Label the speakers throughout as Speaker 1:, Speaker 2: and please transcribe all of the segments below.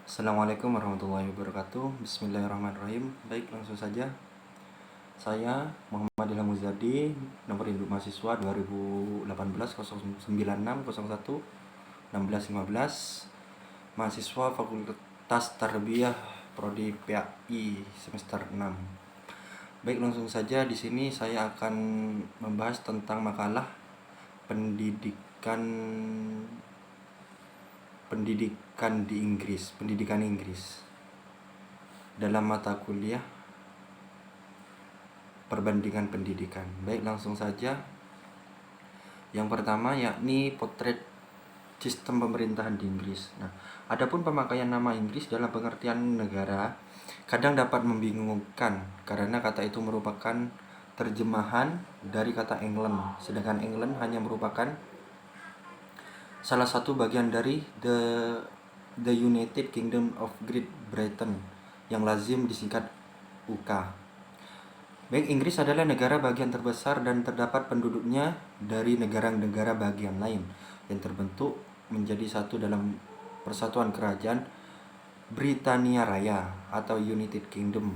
Speaker 1: Assalamualaikum warahmatullahi wabarakatuh. Bismillahirrahmanirrahim. Baik, langsung saja. Saya Muhammad Ilham Muzadi, nomor induk mahasiswa 2018 096 01 1615, mahasiswa Fakultas Tarbiyah Prodi PAI semester 6. Baik, langsung saja. Di sini saya akan membahas tentang makalah pendidikan di Inggris, pendidikan Inggris dalam mata kuliah perbandingan pendidikan. Baik, langsung saja. Yang pertama yakni potret sistem pemerintahan di Inggris. Nah, adapun pemakaian nama Inggris dalam pengertian negara kadang dapat membingungkan karena kata itu merupakan terjemahan dari kata England, sedangkan England hanya merupakan salah satu bagian dari the United Kingdom of Great Britain yang lazim disingkat UK. Baik, Inggris adalah negara bagian terbesar dan terdapat penduduknya dari negara-negara bagian lain yang terbentuk menjadi satu dalam persatuan kerajaan Britania Raya atau United Kingdom.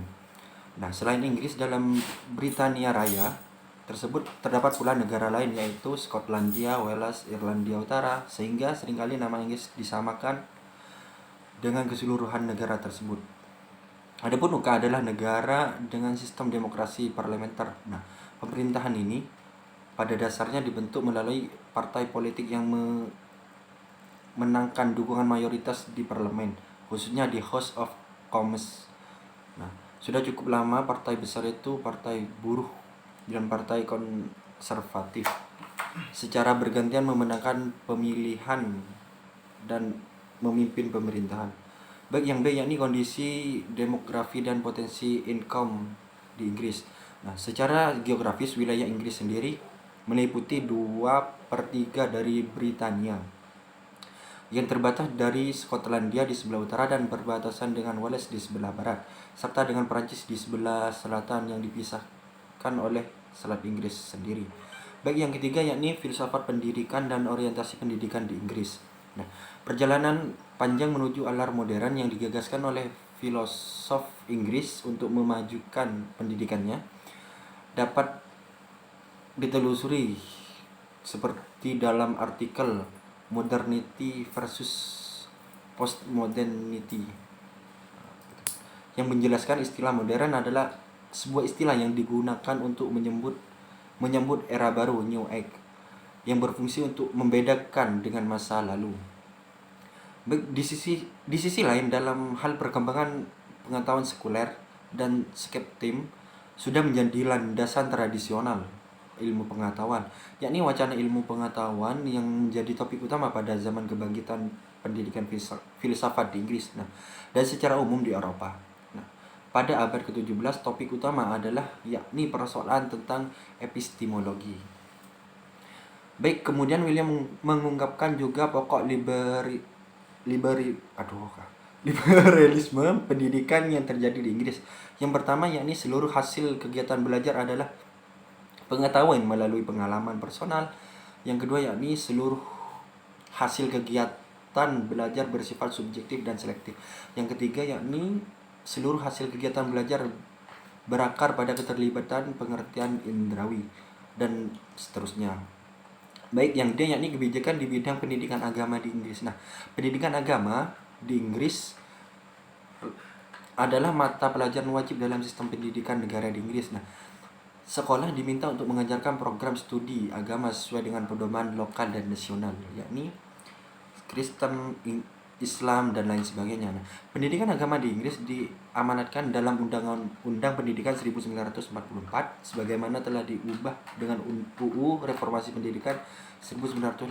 Speaker 1: Nah, selain Inggris, dalam Britania Raya tersebut terdapat pula negara lain yaitu Skotlandia, Wales, Irlandia Utara, sehingga seringkali nama Inggris disamakan dengan keseluruhan negara tersebut. Adapun UK adalah negara dengan sistem demokrasi parlementer. Nah, pemerintahan ini pada dasarnya dibentuk melalui partai politik yang menangkan dukungan mayoritas di parlemen, khususnya di House of Commons. Nah, sudah cukup lama partai besar itu Partai Buruh dan Partai Konservatif secara bergantian memenangkan pemilihan dan memimpin pemerintahan. Baik, yang B yakni kondisi demografi dan potensi income di Inggris. Nah, secara geografis wilayah Inggris sendiri meliputi 2/3 dari Britania yang terbatas dari Skotlandia di sebelah utara dan berbatasan dengan Wales di sebelah barat, serta dengan Prancis di sebelah selatan yang dipisahkan oleh Selat Inggris sendiri. Baik, yang ketiga yakni filsafat pendidikan dan orientasi pendidikan di Inggris. Nah, perjalanan panjang menuju alar modern yang digagaskan oleh filosof Inggris untuk memajukan pendidikannya dapat ditelusuri seperti dalam artikel Modernity versus Postmodernity, yang menjelaskan istilah modern adalah sebuah istilah yang digunakan untuk menyambut era baru, New Age, yang berfungsi untuk membedakan dengan masa lalu. Di sisi lain, dalam hal perkembangan pengetahuan sekuler dan skeptim sudah menjadi landasan tradisional ilmu pengetahuan, yakni wacana ilmu pengetahuan yang menjadi topik utama pada zaman kebangkitan pendidikan filsafat di Inggris, dan secara umum di Eropa. Nah, pada abad ke-17 topik utama adalah yakni persoalan tentang epistemologi. Baik, kemudian William mengungkapkan juga pokok liberalisme pendidikan yang terjadi di Inggris. Yang pertama yakni seluruh hasil kegiatan belajar adalah pengetahuan melalui pengalaman personal. Yang kedua yakni seluruh hasil kegiatan belajar bersifat subjektif dan selektif. Yang ketiga yakni seluruh hasil kegiatan belajar berakar pada keterlibatan pengertian indrawi, dan seterusnya. Baik, yang D yakni kebijakan di bidang pendidikan agama di Inggris. Nah, pendidikan agama di Inggris adalah mata pelajaran wajib dalam sistem pendidikan negara di Inggris. Nah, sekolah diminta untuk mengajarkan program studi agama sesuai dengan pedoman lokal dan nasional, yakni Kristen, Islam, dan lain sebagainya. Nah, pendidikan agama di Inggris diamanatkan dalam Undang Pendidikan 1944 sebagaimana telah diubah dengan UU Reformasi Pendidikan 1988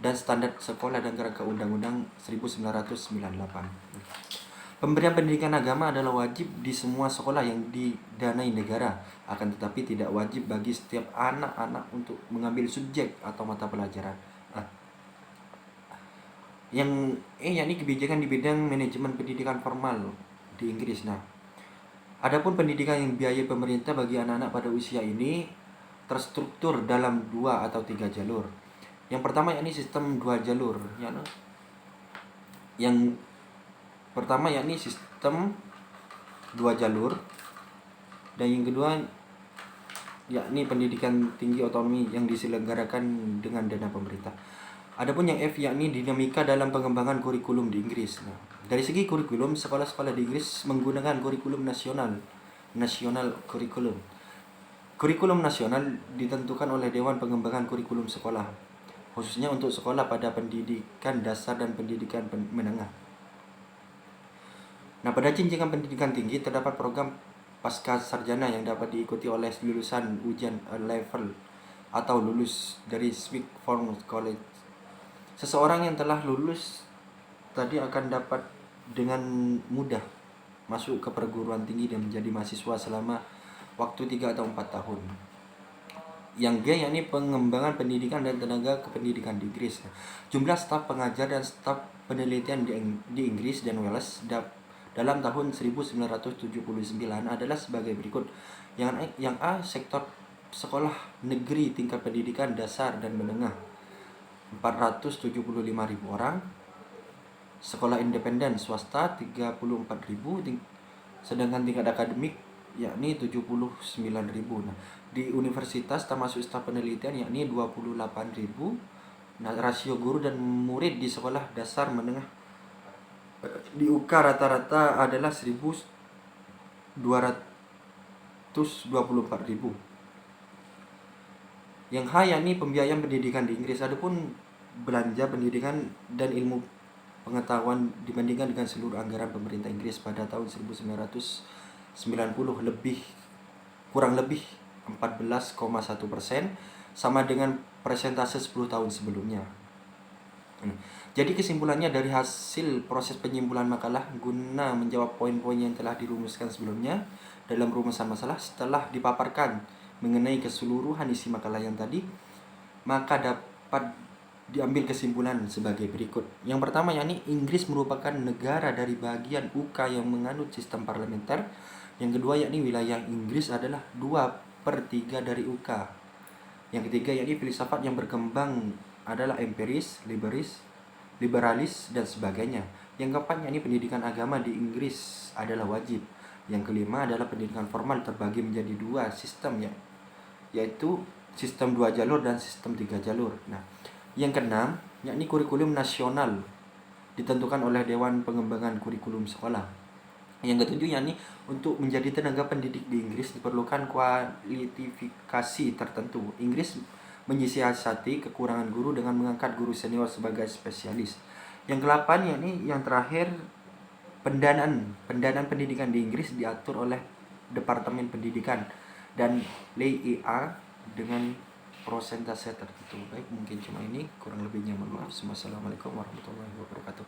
Speaker 1: dan Standar Sekolah dan Kerangka Undang-Undang 1998. Pemberian pendidikan agama adalah wajib di semua sekolah yang didanai negara, akan tetapi tidak wajib bagi setiap anak-anak untuk mengambil subjek atau mata pelajaran. Yang yakni kebijakan di bidang manajemen pendidikan formal di Inggris. Nah, adapun pendidikan yang biaya pemerintah bagi anak-anak pada usia ini terstruktur dalam 2 atau 3 jalur. Yang pertama yakni sistem 2 jalur, yang pertama yakni sistem 2 jalur, dan yang kedua yakni pendidikan tinggi otonomi yang diselenggarakan dengan dana pemerintah. Adapun yang F yakni dinamika dalam pengembangan kurikulum di Inggris. Nah, dari segi kurikulum, sekolah-sekolah di Inggris menggunakan kurikulum nasional kurikulum. Kurikulum nasional ditentukan oleh Dewan Pengembangan Kurikulum Sekolah, khususnya untuk sekolah pada pendidikan dasar dan pendidikan menengah. Nah, pada jenjang pendidikan tinggi terdapat program pasca sarjana yang dapat diikuti oleh lulusan ujian level atau lulus dari Sixth Form College. Seseorang yang telah lulus tadi akan dapat dengan mudah masuk ke perguruan tinggi dan menjadi mahasiswa selama waktu 3 atau 4 tahun. Yang G yakni pengembangan pendidikan dan tenaga kependidikan di Inggris. Jumlah staf pengajar dan staf penelitian di Inggris dan Wales dalam tahun 1979 adalah sebagai berikut. Yang A, sektor sekolah negeri tingkat pendidikan dasar dan menengah 475.000 orang. Sekolah independen swasta 34.000, sedangkan tingkat akademik yakni 79.000. Nah, di universitas termasuk staf penelitian yakni 28.000. Nah, rasio guru dan murid di sekolah dasar menengah di UK rata-rata adalah 1.224.000. Yang H yakni pembiayaan pendidikan di Inggris. Adapun belanja pendidikan dan ilmu pengetahuan dibandingkan dengan seluruh anggaran pemerintah Inggris pada tahun 1990 kurang lebih 14,1%, sama dengan persentase 10 tahun sebelumnya. Jadi kesimpulannya dari hasil proses penyimpulan makalah guna menjawab poin-poin yang telah dirumuskan sebelumnya dalam rumusan masalah, setelah dipaparkan mengenai keseluruhan isi makalah yang tadi, maka dapat diambil kesimpulan sebagai berikut. Yang pertama yakni Inggris merupakan negara dari bagian UK yang menganut sistem parlementer. Yang kedua yakni wilayah Inggris adalah 2/3 dari UK. Yang ketiga yakni filsafat yang berkembang adalah empiris, liberalis, dan sebagainya. Yang keempat yakni pendidikan agama di Inggris adalah wajib. Yang kelima adalah pendidikan formal terbagi menjadi 2 sistem, yaitu sistem 2 jalur dan sistem 3 jalur. Nah, yang keenam yakni kurikulum nasional ditentukan oleh Dewan Pengembangan Kurikulum Sekolah. Yang ketujuh yakni untuk menjadi tenaga pendidik di Inggris diperlukan kualifikasi tertentu. Inggris menyiasati kekurangan guru dengan mengangkat guru senior sebagai spesialis. Yang ke-8 yakni yang terakhir, pendanaan pendidikan di Inggris diatur oleh Departemen Pendidikan dan LEA dengan prosentase tertentu. Baik, mungkin cuma ini, kurang lebihnya mohon maaf. Wassalamualaikum warahmatullahi wabarakatuh.